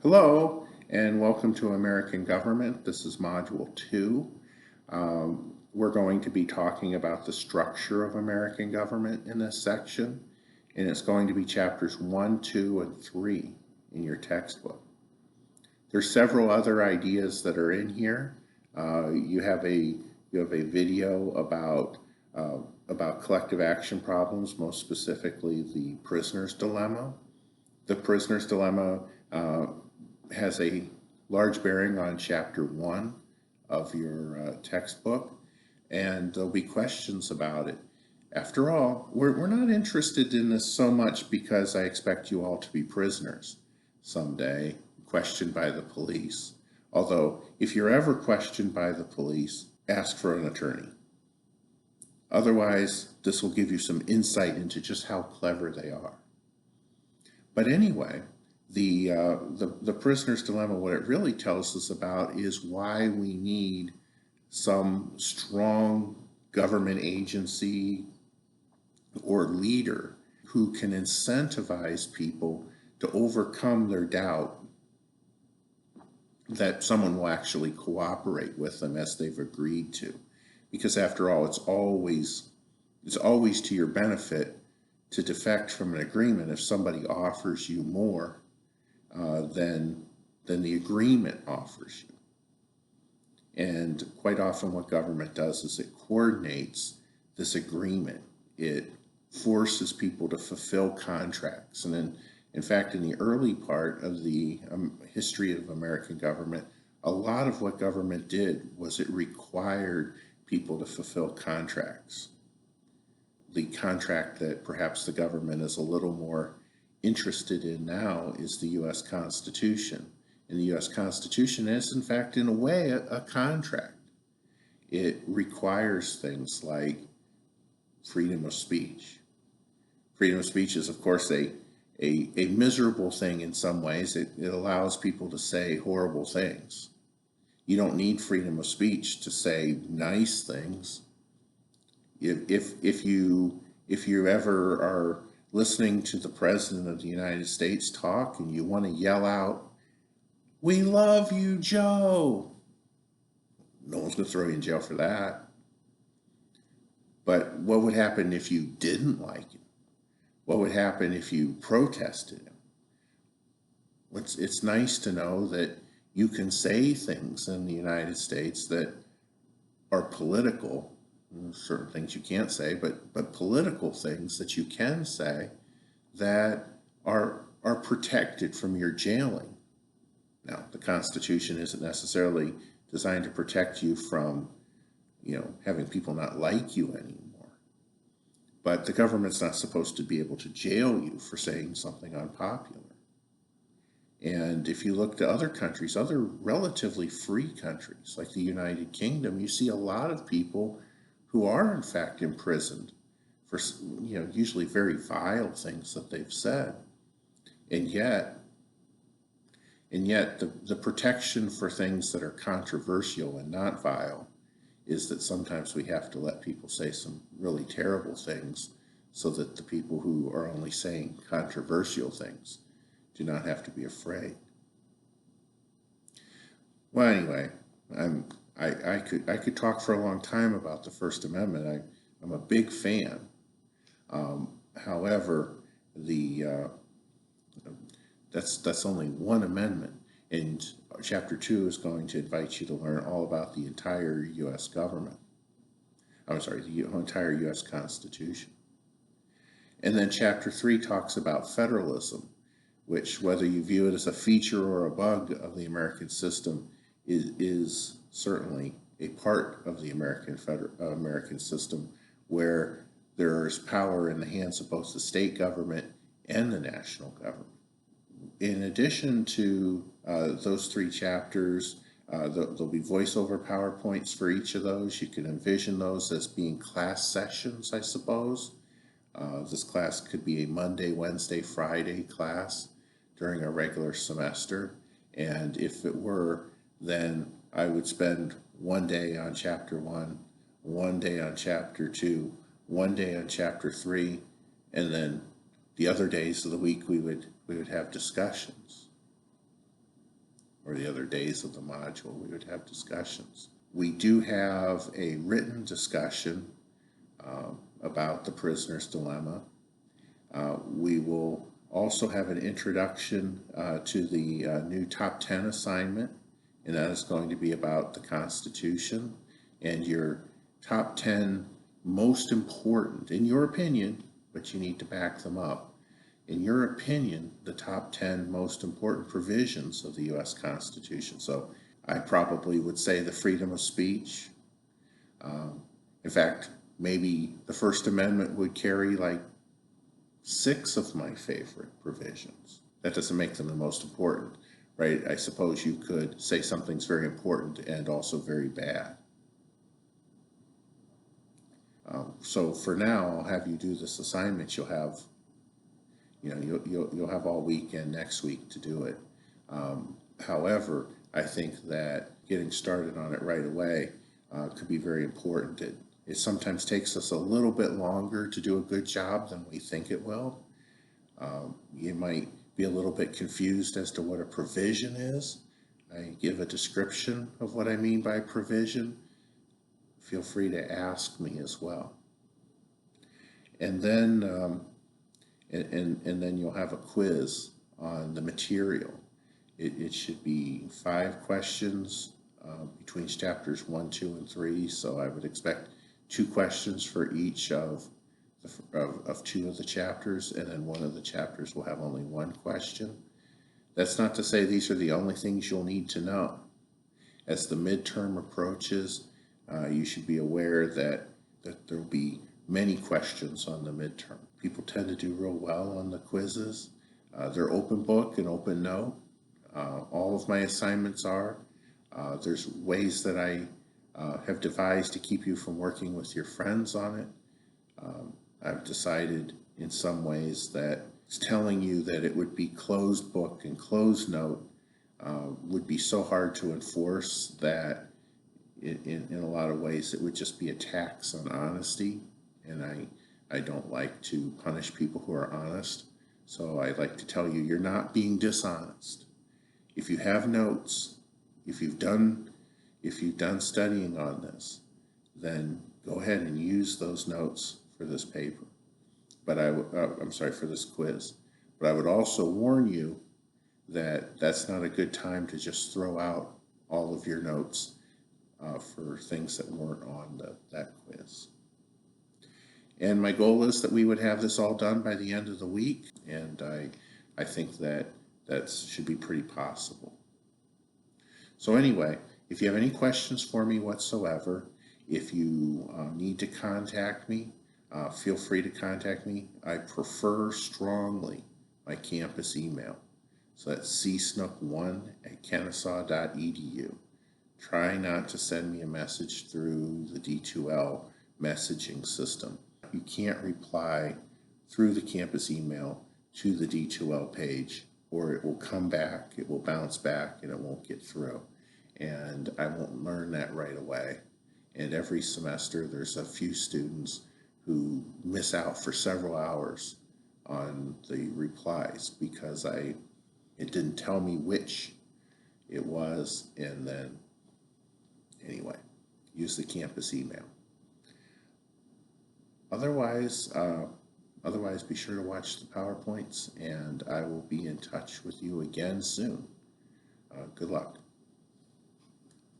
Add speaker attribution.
Speaker 1: Hello, and welcome to American Government. This is Module 2. We're going to be talking about the structure of American government in this section, and it's going to be chapters 1, 2, and 3 in your textbook. There's several other ideas that are in here. You have a video about collective action problems, most specifically the prisoner's dilemma. The prisoner's dilemma has a large bearing on chapter 1 of your textbook, and there'll be questions about it. After all, we're not interested in this so much because I expect you all to be prisoners someday, questioned by the police. Although, if you're ever questioned by the police, ask for an attorney. Otherwise, this will give you some insight into just how clever they are. But anyway, the prisoner's dilemma, what it really tells us about is why we need some strong government agency or leader who can incentivize people to overcome their doubt that someone will actually cooperate with them as they've agreed to. Because after all, it's always to your benefit to defect from an agreement if somebody offers you more than the agreement offers you. And quite often what government does is it coordinates this agreement. It forces people to fulfill contracts. And in fact, in the early part of the history of American government, a lot of what government did was it required people to fulfill contracts. The contract that perhaps the government is a little more interested in now is the U.S. Constitution. And the U.S. Constitution is, in fact, in a way, a contract. It requires things like freedom of speech. Freedom of speech is, of course, a miserable thing in some ways. It allows people to say horrible things. You don't need freedom of speech to say nice things. If you ever are listening to the President of the United States talk and you want to yell out, "We love you, Joe," no one's going to throw you in jail for that. But what would happen if you didn't like him? What would happen if you protested him? It's nice to know that you can say things in the United States that are political. Certain things you can't say, but political things that you can say that are protected from your jailing. Now, the Constitution isn't necessarily designed to protect you from, having people not like you anymore. But the government's not supposed to be able to jail you for saying something unpopular. And if you look to other countries, other relatively free countries like the United Kingdom, you see a lot of people who are in fact imprisoned for, usually very vile things that they've said. And yet the protection for things that are controversial and not vile is that sometimes we have to let people say some really terrible things so that the people who are only saying controversial things do not have to be afraid. Well, anyway, I could talk for a long time about the First Amendment. I'm a big fan. However, that's only one amendment, and Chapter 2 is going to invite you to learn all about the entire U.S. government. The entire U.S. Constitution. And then Chapter 3 talks about federalism, which, whether you view it as a feature or a bug of the American system, is certainly a part of the American system where there is power in the hands of both the state government and the national government. In addition to those 3 chapters, there'll be voiceover PowerPoints for each of those. You can envision those as being class sessions, I suppose. This class could be a Monday, Wednesday, Friday class during a regular semester. And if it were, then I would spend one day on Chapter 1, one day on Chapter 2, one day on Chapter 3, and then the other days of the week we would have discussions. or the other days of the module, we would have discussions. We do have a written discussion about the prisoner's dilemma. We will also have an introduction to the new top 10 assignment, and that is going to be about the Constitution and your top 10 most important, in your opinion, but you need to back them up. In your opinion, the top 10 most important provisions of the U.S. Constitution. So I probably would say the freedom of speech. In fact, maybe the First Amendment would carry like 6 of my favorite provisions. That doesn't make them the most important, right? I suppose you could say something's very important and also very bad. So for now, I'll have you do this assignment. You'll have, you'll have all weekend next week to do it. However, I think that getting started on it right away could be very important. It sometimes takes us a little bit longer to do a good job than we think it will. You might be a little bit confused as to what a provision is. I give a description of what I mean by provision. Feel free to ask me as well. And then, and then you'll have a quiz on the material. It should be 5 questions between chapters 1, 2, and 3. So I would expect 2 questions for each of 2 of the chapters, and then one of the chapters will have only 1 question. That's not to say these are the only things you'll need to know. As the midterm approaches, you should be aware that there will be many questions on the midterm. People tend to do real well on the quizzes. They're open book and open note. All of my assignments are. There's ways that I have devised to keep you from working with your friends on it. I've decided in some ways that telling you that it would be closed book and closed note would be so hard to enforce that in a lot of ways it would just be a tax on honesty, and I don't like to punish people who are honest. So I'd like to tell you, you're not being dishonest. If you have notes, if you've done studying on this, then go ahead and use those notes for this paper. But I'm sorry, for this quiz. But I would also warn you that that's not a good time to just throw out all of your notes for things that weren't on that quiz. And my goal is that we would have this all done by the end of the week, and I think that should be pretty possible. So anyway, if you have any questions for me whatsoever, if you need to contact me, feel free to contact me. I prefer strongly my campus email. So that's csnook1@kennesaw.edu. Try not to send me a message through the D2L messaging system. You can't reply through the campus email to the D2L page, or it will come back, it will bounce back, and it won't get through. And I won't learn that right away. And every semester there's a few students who miss out for several hours on the replies because it didn't tell me which it was, and then anyway, use the campus email. Otherwise, be sure to watch the PowerPoints, and I will be in touch with you again soon. Good luck.